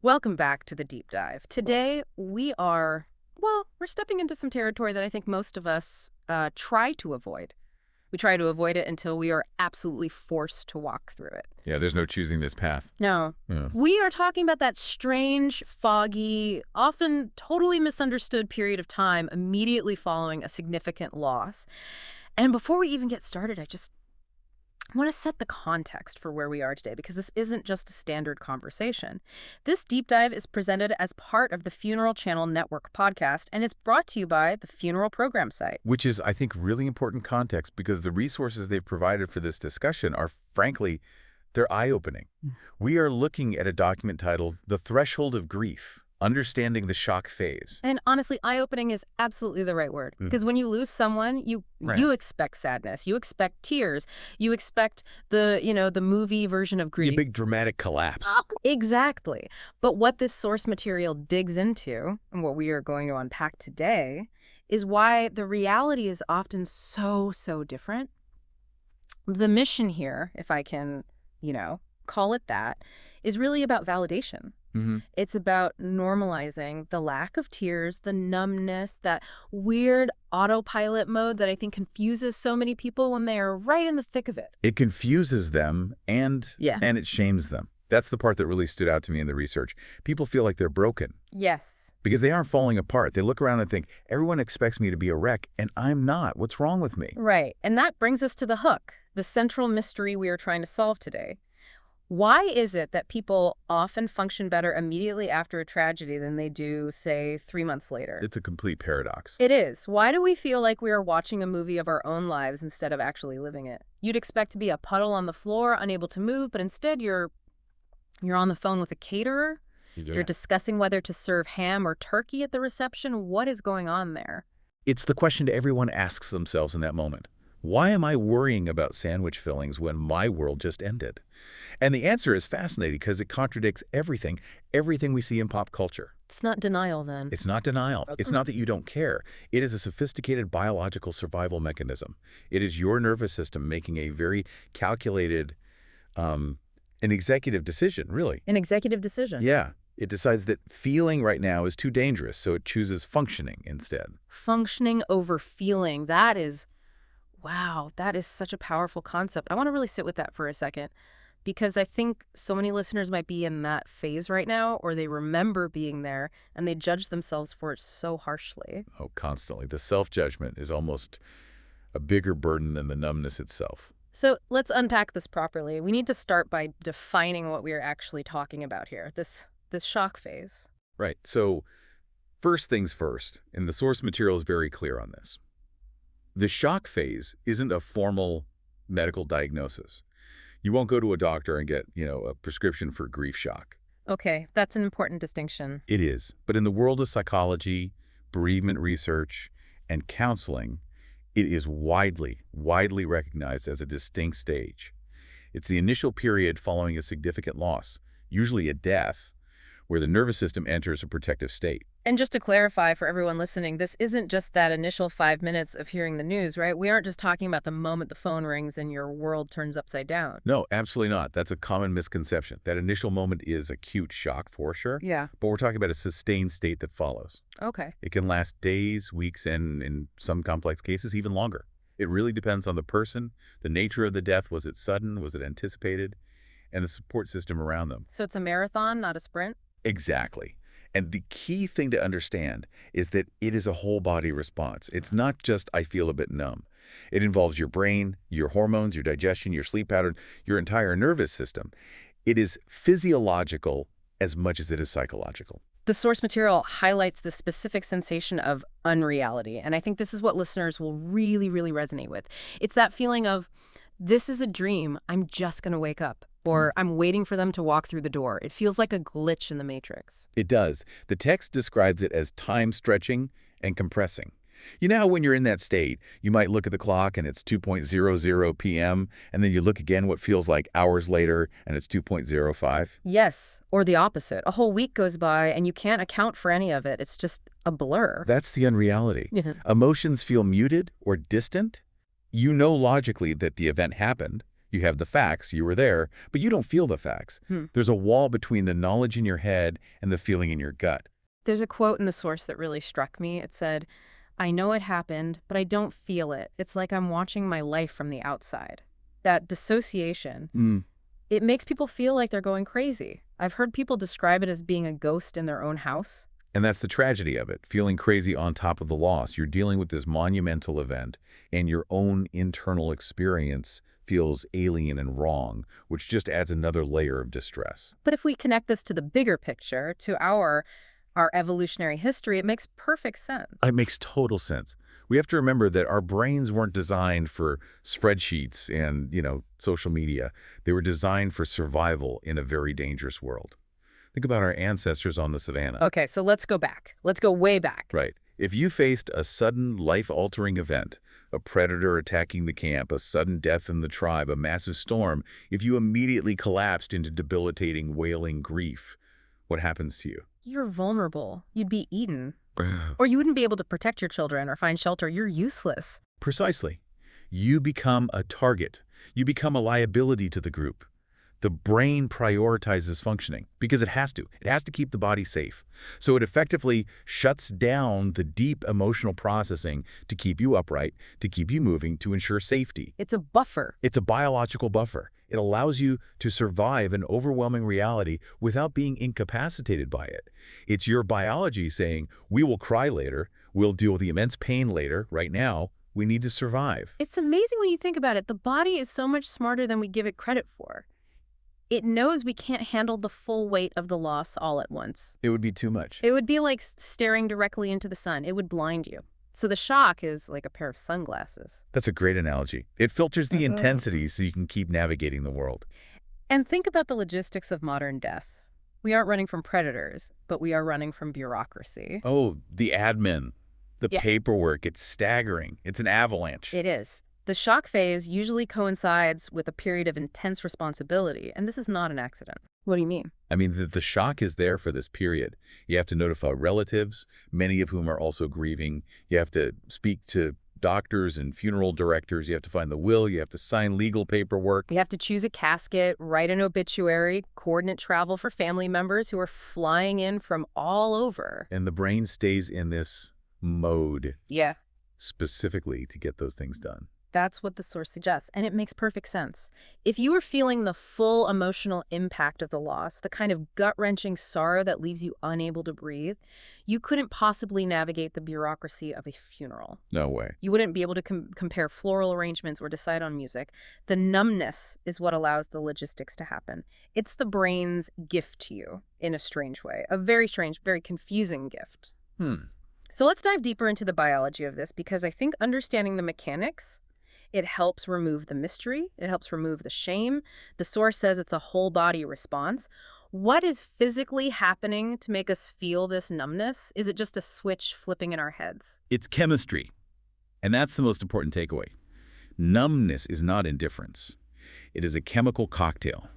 Welcome back to the deep dive. Today, we're stepping into some territory that I think most of us try to avoid. We try to avoid it until we are absolutely forced to walk through it. Yeah, there's no choosing this path. No. Yeah. We are talking about that strange, foggy, often totally misunderstood period of time immediately following a significant loss. And before we even get started, I want to set the context for where we are today, because this isn't just a standard conversation. This deep dive is presented as part of the Funeral Channel Network podcast, and it's brought to you by the Funeral Program site. Which is, I think, really important context because the resources they've provided for this discussion are, frankly, they're eye-opening. We are looking at a document titled The Threshold of Grief, Understanding the Shock Phase. And honestly, eye-opening is absolutely the right word. Because when you lose someone, you expect sadness, you expect tears, you expect the movie version of grief. A big dramatic collapse. Exactly. But what this source material digs into, and what we are going to unpack today, is why the reality is often so different. The mission here, if I can, call it that, is really about validation. It's about normalizing the lack of tears, the numbness, that weird autopilot mode that I think confuses so many people when they are right in the thick of it. It confuses them and it shames them. That's the part that really stood out to me in the research. People feel like they're broken. Yes. Because they aren't falling apart. They look around and think, everyone expects me to be a wreck, and I'm not. What's wrong with me? Right. And that brings us to the hook, the central mystery we are trying to solve today. Why is it that people often function better immediately after a tragedy than they do, say, 3 months later? It's a complete paradox. It is. Why do we feel like we are watching a movie of our own lives instead of actually living it? You'd expect to be a puddle on the floor, unable to move, but instead you're on the phone with a caterer. You're discussing whether to serve ham or turkey at the reception. What is going on there? It's the question everyone asks themselves in that moment. Why am I worrying about sandwich fillings when my world just ended? And the answer is fascinating because it contradicts everything we see in pop culture. It's not denial, then. It's not denial. It's not that you don't care. It is a sophisticated biological survival mechanism. It is your nervous system making a very calculated, an executive decision, really. An executive decision? Yeah. It decides that feeling right now is too dangerous, so it chooses functioning instead. Functioning over feeling. Wow, that is such a powerful concept. I want to really sit with that for a second, because I think so many listeners might be in that phase right now, or they remember being there, and they judge themselves for it so harshly. Oh, constantly. The self-judgment is almost a bigger burden than the numbness itself. So let's unpack this properly. We need to start by defining what we are actually talking about here, this shock phase. Right. So first things first, and the source material is very clear on this. The shock phase isn't a formal medical diagnosis. You won't go to a doctor and get, a prescription for grief shock. Okay, that's an important distinction. It is. But in the world of psychology, bereavement research, and counseling, it is widely recognized as a distinct stage. It's the initial period following a significant loss, usually a death, where the nervous system enters a protective state. And just to clarify for everyone listening, this isn't just that initial 5 minutes of hearing the news, right? We aren't just talking about the moment the phone rings and your world turns upside down. No, absolutely not. That's a common misconception. That initial moment is acute shock for sure. Yeah. But we're talking about a sustained state that follows. Okay. It can last days, weeks, and in some complex cases, even longer. It really depends on the person, the nature of the death. Was it sudden? Was it anticipated? And the support system around them. So it's a marathon, not a sprint? Exactly. And the key thing to understand is that it is a whole body response. It's not just, I feel a bit numb. It involves your brain, your hormones, your digestion, your sleep pattern, your entire nervous system. It is physiological as much as it is psychological. The source material highlights the specific sensation of unreality. And I think this is what listeners will really resonate with. It's that feeling of, this is a dream, I'm just going to wake up. Or I'm waiting for them to walk through the door. It feels like a glitch in the matrix. It does. The text describes it as time stretching and compressing. You know how when you're in that state, you might look at the clock and it's 2:00 p.m., and then you look again what feels like hours later and it's 2:05? Yes, or the opposite. A whole week goes by and you can't account for any of it. It's just a blur. That's the unreality. Yeah. Emotions feel muted or distant. You know logically that the event happened. You have the facts, you were there, but you don't feel the facts. Hmm. There's a wall between the knowledge in your head and the feeling in your gut. There's a quote in the source that really struck me. It said, "I know it happened, but I don't feel it. It's like I'm watching my life from the outside." That dissociation, it makes people feel like they're going crazy. I've heard people describe it as being a ghost in their own house. And that's the tragedy of it, feeling crazy on top of the loss. You're dealing with this monumental event, and your own internal experience feels alien and wrong, which just adds another layer of distress. But if we connect this to the bigger picture, to our evolutionary history, it makes perfect sense. It makes total sense. We have to remember that our brains weren't designed for spreadsheets and, social media. They were designed for survival in a very dangerous world. Think about our ancestors on the savannah. Okay, so let's go back. Let's go way back. Right. If you faced a sudden life-altering event, a predator attacking the camp, a sudden death in the tribe, a massive storm, if you immediately collapsed into debilitating, wailing grief, what happens to you? You're vulnerable. You'd be eaten. Or you wouldn't be able to protect your children or find shelter. You're useless. Precisely. You become a target. You become a liability to the group. The brain prioritizes functioning because it has to. It has to keep the body safe. So it effectively shuts down the deep emotional processing to keep you upright, to keep you moving, to ensure safety. It's a buffer. It's a biological buffer. It allows you to survive an overwhelming reality without being incapacitated by it. It's your biology saying, we will cry later, we'll deal with the immense pain later. Right now, we need to survive. It's amazing when you think about it. The body is so much smarter than we give it credit for. It knows we can't handle the full weight of the loss all at once. It would be too much. It would be like staring directly into the sun. It would blind you. So the shock is like a pair of sunglasses. That's a great analogy. It filters the intensity so you can keep navigating the world. And think about the logistics of modern death. We aren't running from predators, but we are running from bureaucracy. Oh, the admin, the Yeah. paperwork, it's staggering. It's an avalanche. It is. The shock phase usually coincides with a period of intense responsibility, and this is not an accident. What do you mean? I mean, the shock is there for this period. You have to notify relatives, many of whom are also grieving. You have to speak to doctors and funeral directors. You have to find the will. You have to sign legal paperwork. You have to choose a casket, write an obituary, coordinate travel for family members who are flying in from all over. And the brain stays in this mode Yeah. specifically to get those things done. That's what the source suggests, and it makes perfect sense. If you were feeling the full emotional impact of the loss, the kind of gut-wrenching sorrow that leaves you unable to breathe, you couldn't possibly navigate the bureaucracy of a funeral. No way. You wouldn't be able to compare floral arrangements or decide on music. The numbness is what allows the logistics to happen. It's the brain's gift to you in a strange way, a very strange, very confusing gift. So let's dive deeper into the biology of this, because I think understanding the mechanics, it helps remove the mystery. It helps remove the shame. The source says it's a whole body response. What is physically happening to make us feel this numbness? Is it just a switch flipping in our heads? It's chemistry. And that's the most important takeaway. Numbness is not indifference. It is a chemical cocktail.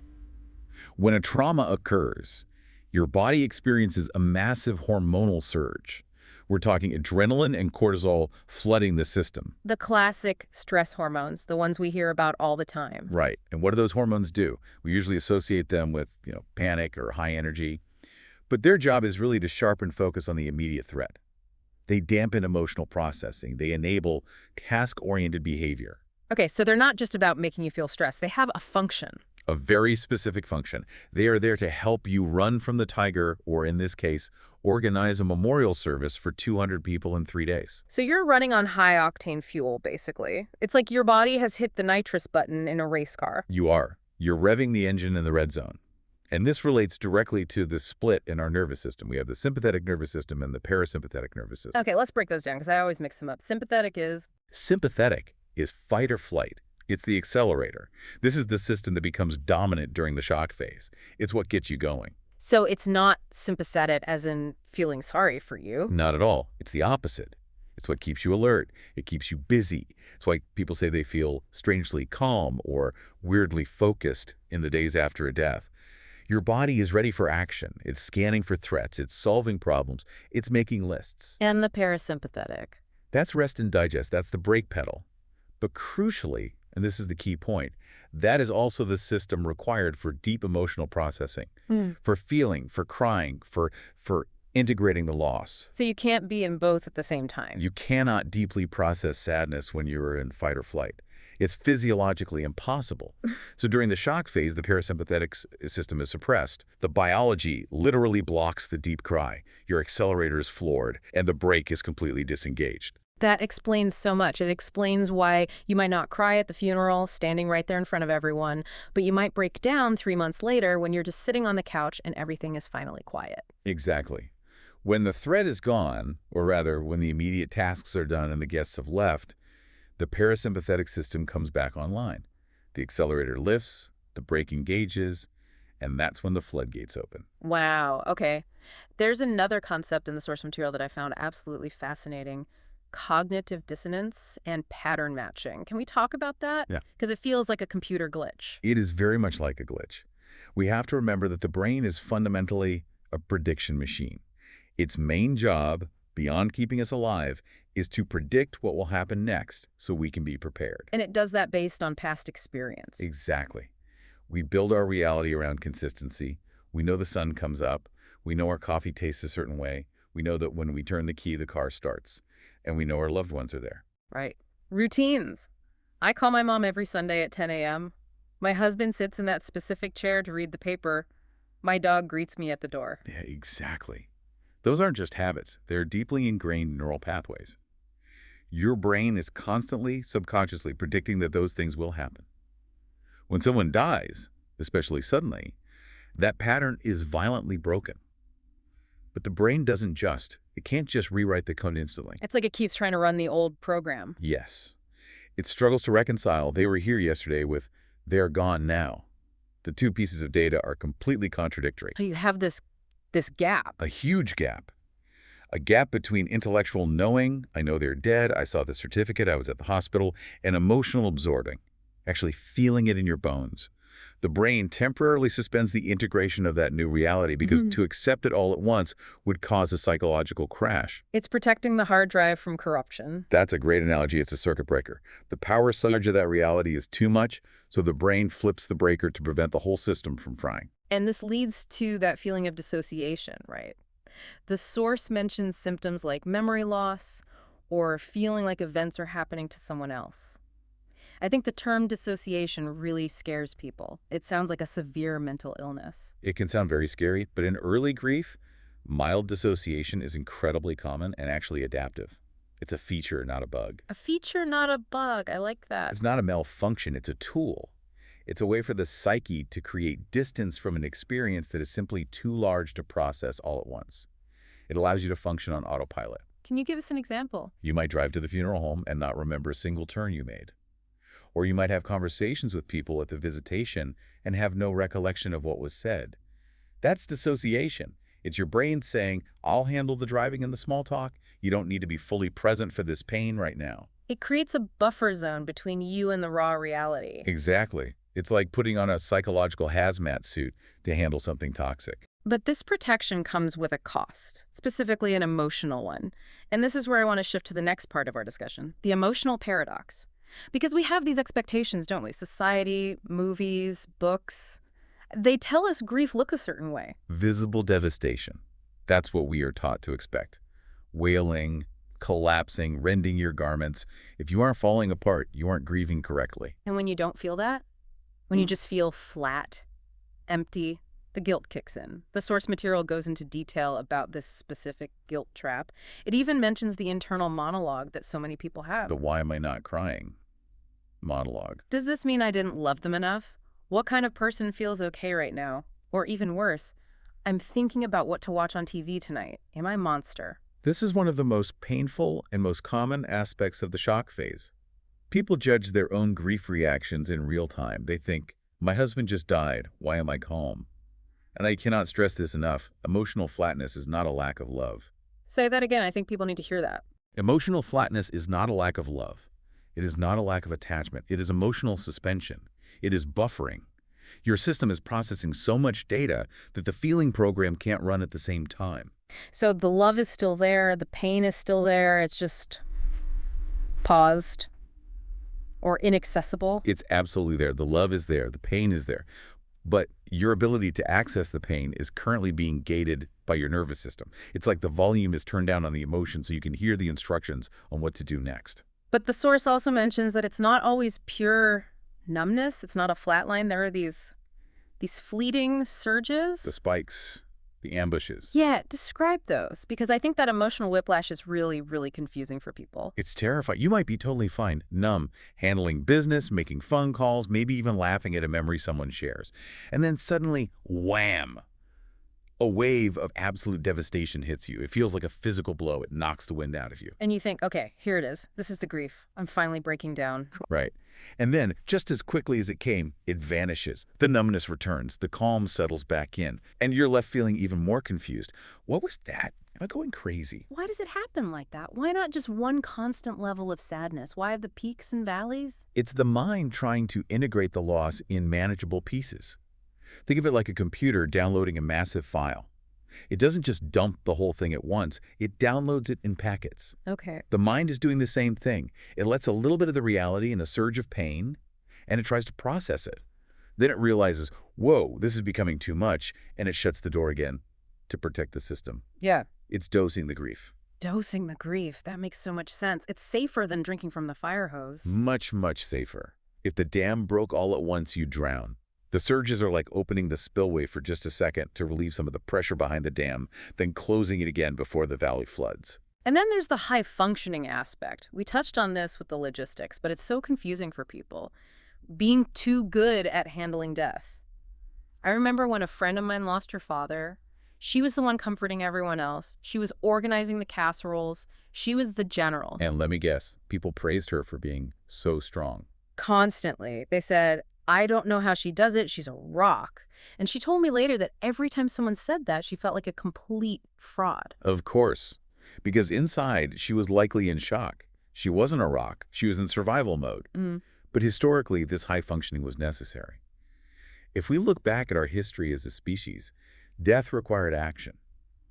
When a trauma occurs, your body experiences a massive hormonal surge. We're talking adrenaline and cortisol flooding the system. The classic stress hormones, the ones we hear about all the time. Right. And what do those hormones do? We usually associate them with, panic or high energy. But their job is really to sharpen focus on the immediate threat. They dampen emotional processing. They enable task-oriented behavior. Okay, so they're not just about making you feel stressed. They have a function. A very specific function. They are there to help you run from the tiger, or in this case, organize a memorial service for 200 people in 3 days. So you're running on high-octane fuel, basically. It's like your body has hit the nitrous button in a race car. You are. You're revving the engine in the red zone. And this relates directly to the split in our nervous system. We have the sympathetic nervous system and the parasympathetic nervous system. Okay, let's break those down, because I always mix them up. Sympathetic is... Sympathetic is fight or flight. It's the accelerator. This is the system that becomes dominant during the shock phase. It's what gets you going. So it's not sympathetic as in feeling sorry for you. Not at all. It's the opposite. It's what keeps you alert. It keeps you busy. It's why people say they feel strangely calm or weirdly focused in the days after a death. Your body is ready for action. It's scanning for threats. It's solving problems. It's making lists. And the parasympathetic. That's rest and digest. That's the brake pedal. But crucially, and this is the key point, that is also the system required for deep emotional processing, for feeling, for crying, for integrating the loss. So you can't be in both at the same time. You cannot deeply process sadness when you're in fight or flight. It's physiologically impossible. So during the shock phase, the parasympathetic system is suppressed. The biology literally blocks the deep cry. Your accelerator is floored, and the brake is completely disengaged. That explains so much. It explains why you might not cry at the funeral, standing right there in front of everyone, but you might break down 3 months later when you're just sitting on the couch and everything is finally quiet. Exactly. When the threat is gone, or rather, when the immediate tasks are done and the guests have left, the parasympathetic system comes back online. The accelerator lifts, the brake engages, and that's when the floodgates open. Wow, okay. There's another concept in the source material that I found absolutely fascinating: cognitive dissonance and pattern matching. Can we talk about that? Yeah. Because it feels like a computer glitch. It is very much like a glitch. We have to remember that the brain is fundamentally a prediction machine. Its main job, beyond keeping us alive, is to predict what will happen next so we can be prepared. And it does that based on past experience. Exactly. We build our reality around consistency. We know the sun comes up. We know our coffee tastes a certain way. We know that when we turn the key, the car starts. And we know our loved ones are there. Right. Routines. I call my mom every Sunday at 10 a.m. My husband sits in that specific chair to read the paper. My dog greets me at the door. Yeah, exactly. Those aren't just habits. They're deeply ingrained neural pathways. Your brain is constantly, subconsciously predicting that those things will happen. When someone dies, especially suddenly, that pattern is violently broken. But the brain it can't just rewrite the code instantly. It's like it keeps trying to run the old program. Yes. It struggles to reconcile "they were here yesterday" with "they're gone now." The two pieces of data are completely contradictory. So you have this gap. A huge gap. A gap between intellectual knowing, I know they're dead, I saw the certificate, I was at the hospital, and emotional absorbing, actually feeling it in your bones. The brain temporarily suspends the integration of that new reality because to accept it all at once would cause a psychological crash. It's protecting the hard drive from corruption. That's a great analogy. It's a circuit breaker. The power surge of that reality is too much, so the brain flips the breaker to prevent the whole system from frying. And this leads to that feeling of dissociation, right? The source mentions symptoms like memory loss or feeling like events are happening to someone else. I think the term dissociation really scares people. It sounds like a severe mental illness. It can sound very scary, but in early grief, mild dissociation is incredibly common and actually adaptive. It's a feature, not a bug. A feature, not a bug. I like that. It's not a malfunction, it's a tool. It's a way for the psyche to create distance from an experience that is simply too large to process all at once. It allows you to function on autopilot. Can you give us an example? You might drive to the funeral home and not remember a single turn you made. Or you might have conversations with people at the visitation and have no recollection of what was said. That's dissociation. It's your brain saying, "I'll handle the driving and the small talk. You don't need to be fully present for this pain right now." It creates a buffer zone between you and the raw reality. Exactly. It's like putting on a psychological hazmat suit to handle something toxic. But this protection comes with a cost, specifically an emotional one. And this is where I want to shift to the next part of our discussion, the emotional paradox. Because we have these expectations, don't we? Society, movies, books. They tell us grief look a certain way. Visible devastation. That's what we are taught to expect. Wailing, collapsing, rending your garments. If you aren't falling apart, you aren't grieving correctly. And when you don't feel that, when you just feel flat, empty, the guilt kicks in. The source material goes into detail about this specific guilt trap. It even mentions the internal monologue that so many people have. The "why am I not crying" monologue. Does this mean I didn't love them enough? What kind of person feels okay right now? Or even worse, I'm thinking about what to watch on TV tonight. Am I a monster? This is one of the most painful and most common aspects of the shock phase. People judge their own grief reactions in real time. They think, "My husband just died. Why am I calm?" And I cannot stress this enough. Emotional flatness is not a lack of love. Say that again. I think people need to hear that. Emotional flatness is not a lack of love. It is not a lack of attachment. It is emotional suspension. It is buffering. Your system is processing so much data that the feeling program can't run at the same time. So the love is still there. The pain is still there. It's just paused. or inaccessible. It's absolutely there. The love is there. The pain is there. But your ability to access the pain is currently being gated by your nervous system. It's like the volume is turned down on the emotion so you can hear the instructions on what to do next. But the source also mentions that it's not always pure numbness. It's not a flat line. There are these fleeting surges. The spikes, the ambushes. Yeah, describe those, because I think that emotional whiplash is really, really confusing for people. It's terrifying. You might be totally fine, numb, handling business, making phone calls, maybe even laughing at a memory someone shares. And then suddenly, wham! A wave of absolute devastation hits you. It feels like a physical blow. It knocks the wind out of you. And you think, okay, here it is. This is the grief. I'm finally breaking down. Right. And then, just as quickly as it came, it vanishes. The numbness returns. The calm settles back in. And you're left feeling even more confused. What was that? Am I going crazy? Why does it happen like that? Why not just one constant level of sadness? Why the peaks and valleys? It's the mind trying to integrate the loss in manageable pieces. Think of it like a computer downloading a massive file. It doesn't just dump the whole thing at once, it downloads it in packets. Okay. The mind is doing the same thing. It lets a little bit of the reality in a surge of pain, and it tries to process it. Then it realizes, whoa, this is becoming too much, and it shuts the door again to protect the system. Yeah. It's dosing the grief. Dosing the grief. That makes so much sense. It's safer than drinking from the fire hose. Much, much safer. If the dam broke all at once, you drown. The surges are like opening the spillway for just a second to relieve some of the pressure behind the dam, then closing it again before the valley floods. And then there's the high-functioning aspect. We touched on this with the logistics, but it's so confusing for people. Being too good at handling death. I remember when a friend of mine lost her father. She was the one comforting everyone else. She was organizing the casseroles. She was the general. And let me guess, people praised her for being so strong. Constantly. They said, I don't know how she does it. She's a rock. And she told me later that every time someone said that, she felt like a complete fraud. Of course, because inside she was likely in shock. She wasn't a rock. She was in survival mode. But historically, this high functioning was necessary. If we look back at our history as a species, death required action.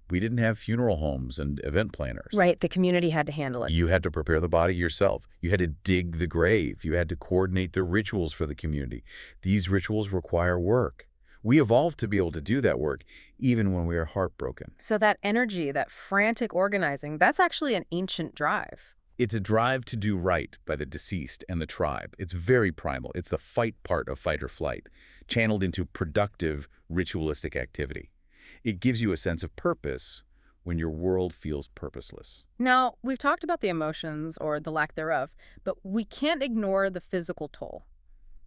We didn't have funeral homes and event planners. Right, the community had to handle it. You had to prepare the body yourself. You had to dig the grave. You had to coordinate the rituals for the community. These rituals require work. We evolved to be able to do that work even when we are heartbroken. So that energy, that frantic organizing, that's actually an ancient drive. It's a drive to do right by the deceased and the tribe. It's very primal. It's the fight part of fight or flight, channeled into productive, ritualistic activity. It gives you a sense of purpose when your world feels purposeless. Now, we've talked about the emotions, or the lack thereof, but we can't ignore the physical toll.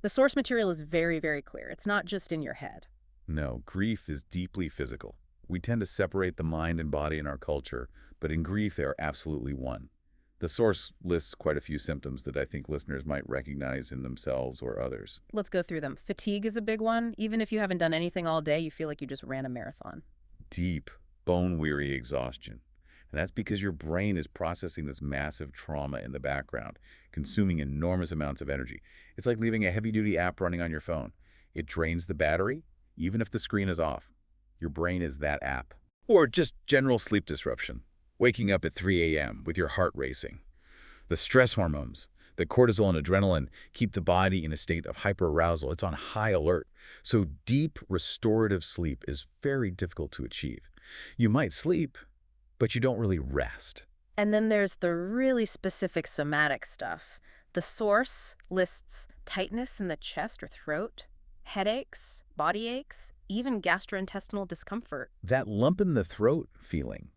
The source material is very, very clear. It's not just in your head. No, grief is deeply physical. We tend to separate the mind and body in our culture, but in grief they are absolutely one. The source lists quite a few symptoms that I think listeners might recognize in themselves or others. Let's go through them. Fatigue is a big one. Even if you haven't done anything all day, you feel like you just ran a marathon. Deep, bone-weary exhaustion. And that's because your brain is processing this massive trauma in the background, consuming enormous amounts of energy. It's like leaving a heavy-duty app running on your phone. It drains the battery, even if the screen is off. Your brain is that app. Or just general sleep disruption. Waking up at 3 a.m. with your heart racing. The stress hormones, the cortisol and adrenaline, keep the body in a state of hyperarousal. It's on high alert. So deep, restorative sleep is very difficult to achieve. You might sleep, but you don't really rest. And then there's the really specific somatic stuff. The source lists tightness in the chest or throat, headaches, body aches, even gastrointestinal discomfort. That lump in the throat feeling,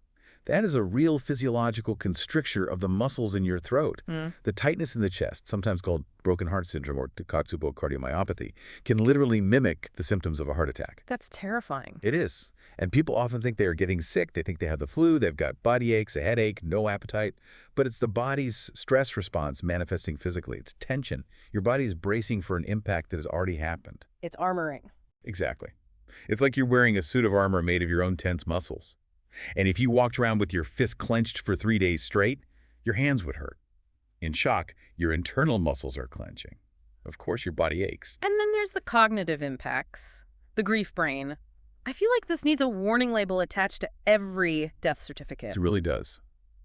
that is a real physiological constricture of the muscles in your throat. The tightness in the chest, sometimes called broken heart syndrome or Takotsubo cardiomyopathy, can literally mimic the symptoms of a heart attack. That's terrifying. It is. And people often think they are getting sick. They think they have the flu, they've got body aches, a headache, no appetite. But it's the body's stress response manifesting physically. It's tension. Your body is bracing for an impact that has already happened. It's armoring. Exactly. It's like you're wearing a suit of armor made of your own tense muscles. And if you walked around with your fist clenched for 3 days straight, your hands would hurt. In shock, your internal muscles are clenching. Of course, your body aches. And then there's the cognitive impacts, the grief brain. I feel like this needs a warning label attached to every death certificate. It really does.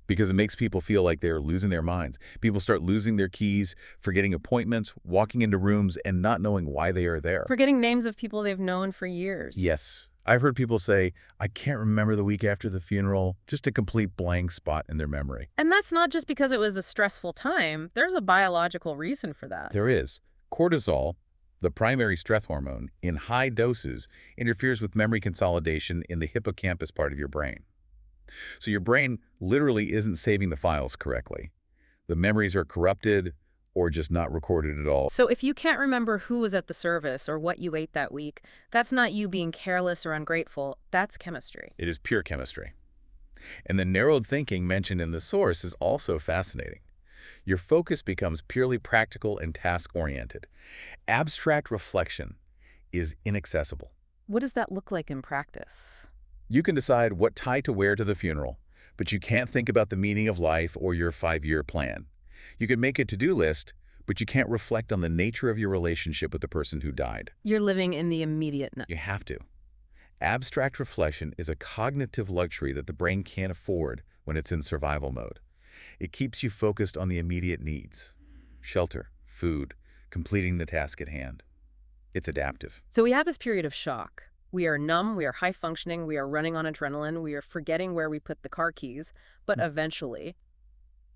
because it makes people feel like they're losing their minds. People start losing their keys, forgetting appointments, walking into rooms, and not knowing why they are there. Forgetting names of people they've known for years. Yes. I've heard people say, I can't remember the week after the funeral, just a complete blank spot in their memory. And that's not just because it was a stressful time. There's a biological reason for that. There is. Cortisol, the primary stress hormone, in high doses interferes with memory consolidation in the hippocampus part of your brain. So your brain literally isn't saving the files correctly. The memories are corrupted or just not recorded at all. So if you can't remember who was at the service or what you ate that week, that's not you being careless or ungrateful. That's chemistry. It is pure chemistry. And the narrowed thinking mentioned in the source is also fascinating. Your focus becomes purely practical and task-oriented. Abstract reflection is inaccessible. What does that look like in practice? You can decide what tie to wear to the funeral, but you can't think about the meaning of life or your 5-year plan. You can make a to-do list, but you can't reflect on the nature of your relationship with the person who died. You're living in the immediate now. You have to. Abstract reflection is a cognitive luxury that the brain can't afford when it's in survival mode. It keeps you focused on the immediate needs: shelter, food, completing the task at hand. It's adaptive. So we have this period of shock. We are numb, we are high functioning, we are running on adrenaline, we are forgetting where we put the car keys, but eventually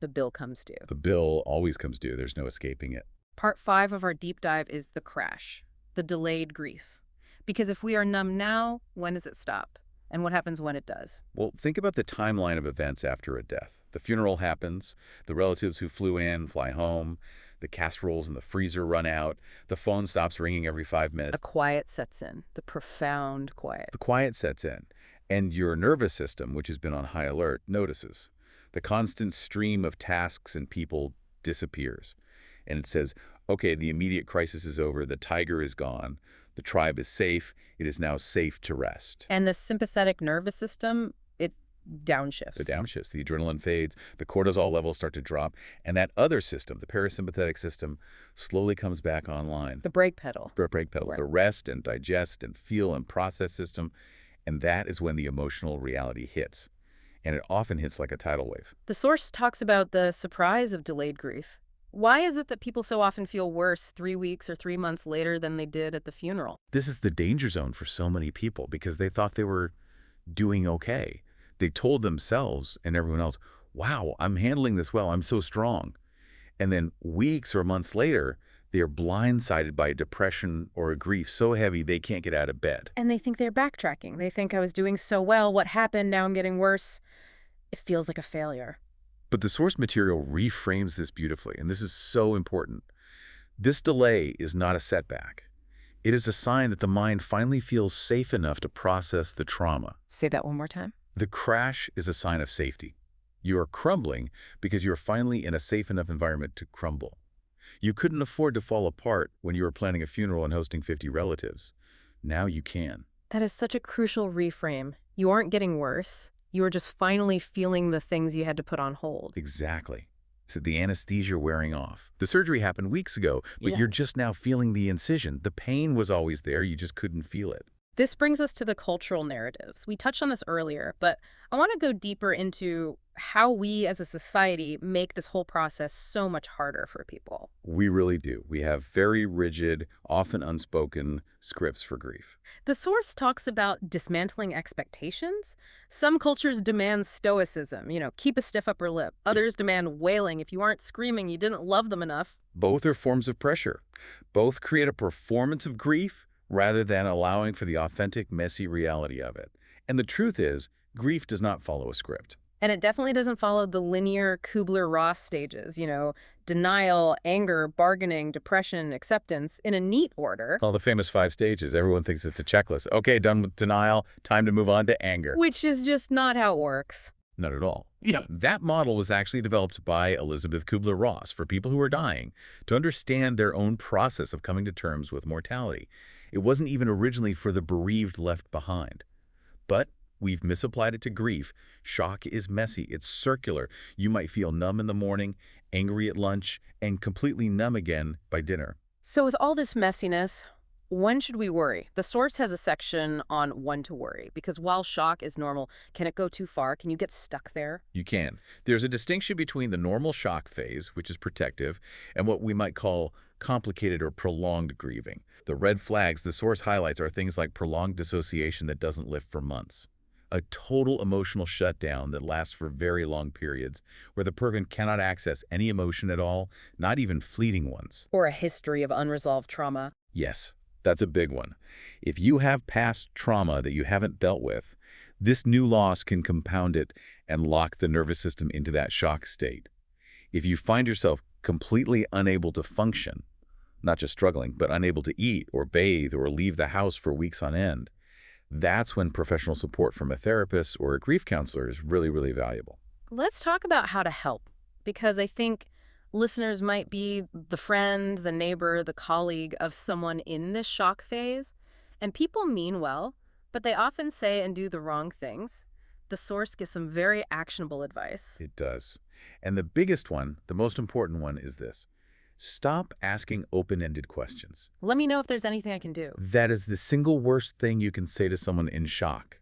the bill comes due. The bill always comes due. There's no escaping it. Part 5 of our deep dive is the crash, the delayed grief. Because if we are numb now, when does it stop? And what happens when it does? Well, think about the timeline of events after a death. The funeral happens, the relatives who flew in fly home, the casseroles in the freezer run out, the phone stops ringing every 5 minutes. A quiet sets in, the profound quiet. The quiet sets in, and your nervous system, which has been on high alert, notices. The constant stream of tasks and people disappears. And it says, okay, the immediate crisis is over, the tiger is gone, the tribe is safe, it is now safe to rest. And the sympathetic nervous system, it downshifts. The downshifts, the adrenaline fades, the cortisol levels start to drop, and that other system, the parasympathetic system, slowly comes back online. The brake pedal. The brake pedal, Right. the rest and digest and feel and process system, and that is when the emotional reality hits. And it often hits like a tidal wave. The source talks about the surprise of delayed grief. Why is it that people so often feel worse 3 weeks or 3 months later than they did at the funeral? This is the danger zone for so many people because they thought they were doing okay. They told themselves and everyone else, wow, I'm handling this well, I'm so strong. And then weeks or months later, they are blindsided by a depression or a grief so heavy they can't get out of bed. And they think they're backtracking. They think I was doing so well. What happened? Now I'm getting worse. It feels like a failure. But the source material reframes this beautifully, and this is so important. This delay is not a setback. It is a sign that the mind finally feels safe enough to process the trauma. Say that one more time. The crash is a sign of safety. You are crumbling because you are finally in a safe enough environment to crumble. You couldn't afford to fall apart when you were planning a funeral and hosting 50 relatives. Now you can. That is such a crucial reframe. You aren't getting worse. You are just finally feeling the things you had to put on hold. Exactly. So the anesthesia wearing off. The surgery happened weeks ago, but you're just now feeling the incision. The pain was always there, you just couldn't feel it. This brings us to the cultural narratives. We touched on this earlier, but I want to go deeper into how we as a society make this whole process so much harder for people. We really do. We have very rigid, often unspoken scripts for grief. The source talks about dismantling expectations. Some cultures demand stoicism, keep a stiff upper lip. Others demand wailing. If you aren't screaming, you didn't love them enough. Both are forms of pressure. Both create a performance of grief rather than allowing for the authentic, messy reality of it. And the truth is, grief does not follow a script. And it definitely doesn't follow the linear Kubler-Ross stages, denial, anger, bargaining, depression, acceptance, in a neat order. All the famous 5 stages. Everyone thinks it's a checklist. Okay, done with denial, time to move on to anger. Which is just not how it works. Not at all. Yeah. That model was actually developed by Elizabeth Kubler-Ross for people who are dying to understand their own process of coming to terms with mortality. It wasn't even originally for the bereaved left behind. But we've misapplied it to grief. Shock is messy. It's circular. You might feel numb in the morning, angry at lunch, and completely numb again by dinner. So with all this messiness, When should we worry? The source has a section on when to worry, because while shock is normal, can it go too far? Can you get stuck there? You can. There's a distinction between the normal shock phase, which is protective, and what we might call complicated or prolonged grieving. The red flags the source highlights are things like prolonged dissociation that doesn't lift for months, a total emotional shutdown that lasts for very long periods, where the person cannot access any emotion at all, not even fleeting ones. Or a history of unresolved trauma? Yes, that's a big one. If you have past trauma that you haven't dealt with, this new loss can compound it and lock the nervous system into that shock state. If you find yourself completely unable to function, not just struggling, but unable to eat or bathe or leave the house for weeks on end, that's when professional support from a therapist or a grief counselor is really, really valuable. Let's talk about how to help, because I think listeners might be the friend, the neighbor, the colleague of someone in this shock phase, and people mean well, but they often say and do the wrong things. The source gives some very actionable advice. It does. And the biggest one, the most important one, is this. Stop asking open-ended questions. Let me know if there's anything I can do. That is the single worst thing you can say to someone in shock.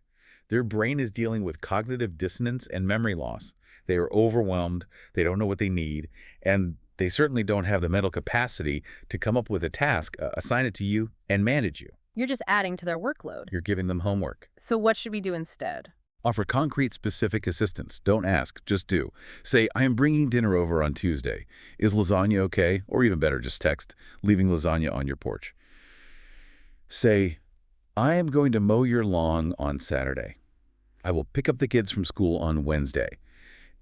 Their brain is dealing with cognitive dissonance and memory loss. They are overwhelmed, they don't know what they need, and they certainly don't have the mental capacity to come up with a task, assign it to you, and manage you. You're just adding to their workload. You're giving them homework. So what should we do instead? Offer concrete, specific assistance. Don't ask, just do. Say, I am bringing dinner over on Tuesday. Is lasagna okay? Or even better, just text, leaving lasagna on your porch. Say, I am going to mow your lawn on Saturday. I will pick up the kids from school on Wednesday.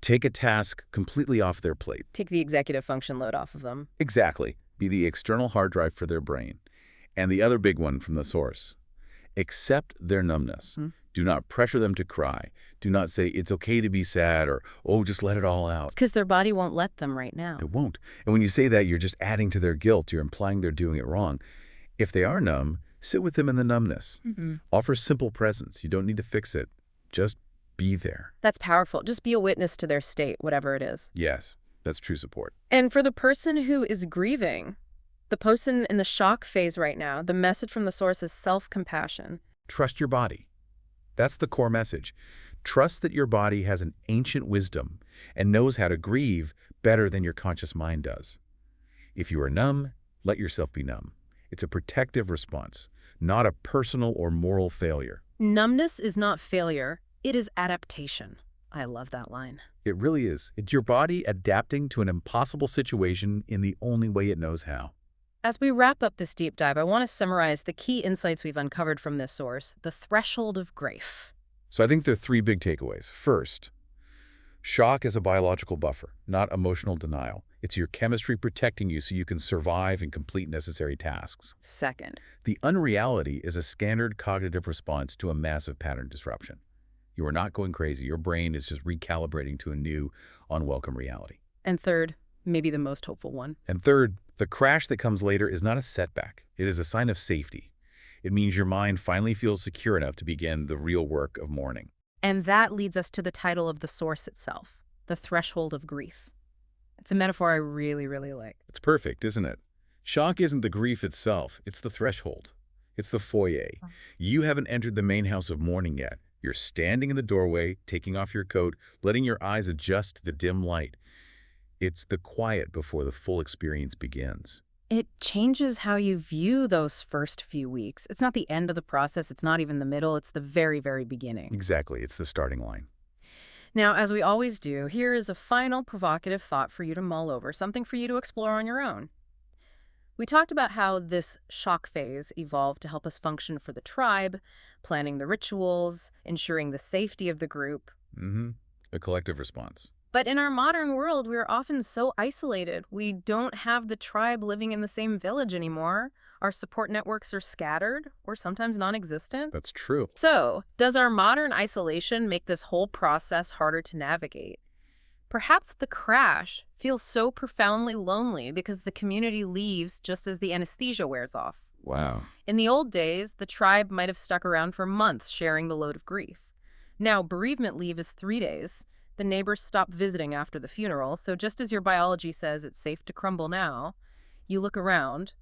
Take a task completely off their plate. Take the executive function load off of them. Exactly. Be the external hard drive for their brain. And the other big one from the source. Accept their numbness. Do not pressure them to cry. Do not say, it's okay to be sad, or, oh, just let it all out. Because their body won't let them right now. It won't. And when you say that, you're just adding to their guilt. You're implying they're doing it wrong. If they are numb, sit with them in the numbness. Offer simple presence. You don't need to fix it. Just be there. That's powerful. Just be a witness to their state, whatever it is. Yes, that's true support. And for the person who is grieving, the person in the shock phase right now, the message from the source is self-compassion. Trust your body. That's the core message. Trust that your body has an ancient wisdom and knows how to grieve better than your conscious mind does. If you are numb, let yourself be numb. It's a protective response, not a personal or moral failure. Numbness is not failure. It is adaptation. I love that line. It really is. It's your body adapting to an impossible situation in the only way it knows how. As we wrap up this deep dive, I want to summarize the key insights we've uncovered from this source, the threshold of grief. So I think there are three big takeaways. First, shock is a biological buffer, not emotional denial. It's your chemistry protecting you so you can survive and complete necessary tasks. Second, The unreality is a standard cognitive response to a massive pattern disruption. You are not going crazy. Your brain is just recalibrating to a new, unwelcome reality. and third, maybe the most hopeful one. And third, the crash that comes later is not a setback. It is a sign of safety. It means your mind finally feels secure enough to begin the real work of mourning. And that leads us to the title of the source itself, the threshold of grief. It's a metaphor I really, really like. It's perfect, isn't it? Shock isn't the grief itself. It's the threshold. It's the foyer. You haven't entered the main house of mourning yet. You're standing in the doorway, taking off your coat, letting your eyes adjust to the dim light. It's the quiet before the full experience begins. It changes how you view those first few weeks. It's not the end of the process. It's not even the middle. It's the very, very beginning. Exactly. It's the starting line. Now, as we always do, here is a final provocative thought for you to mull over, something for you to explore on your own. We talked about how this shock phase evolved to help us function for the tribe, planning the rituals, ensuring the safety of the group. A collective response. But in our modern world, we are often so isolated. We don't have the tribe living in the same village anymore. Our support networks are scattered or sometimes non-existent. That's true. So, does our modern isolation make this whole process harder to navigate? Perhaps the crash feels so profoundly lonely because the community leaves just as the anesthesia wears off. Wow. In the old days, the tribe might have stuck around for months sharing the load of grief. Now, bereavement leave is 3 days. The neighbors stop visiting after the funeral, so just as your biology says it's safe to crumble now, you look around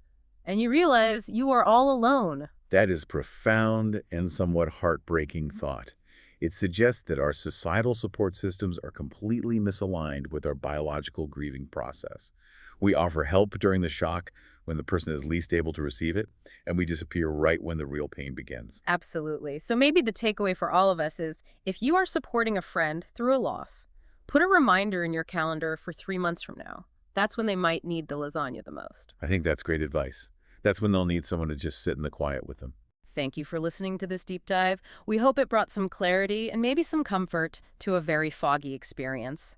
and you realize you are all alone. That is profound and somewhat heartbreaking thought. It suggests that our societal support systems are completely misaligned with our biological grieving process. We offer help during the shock when the person is least able to receive it, and we disappear right when the real pain begins. Absolutely. So maybe the takeaway for all of us is if you are supporting a friend through a loss, put a reminder in your calendar for 3 months from now. That's when they might need the lasagna the most. I think that's great advice. That's when they'll need someone to just sit in the quiet with them. Thank you for listening to this deep dive. We hope it brought some clarity and maybe some comfort to a very foggy experience.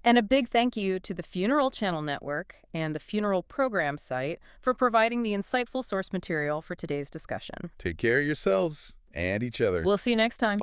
And a big thank you to the Funeral Channel Network and the Funeral Program site for providing the insightful source material for today's discussion. Take care of yourselves and each other. We'll see you next time.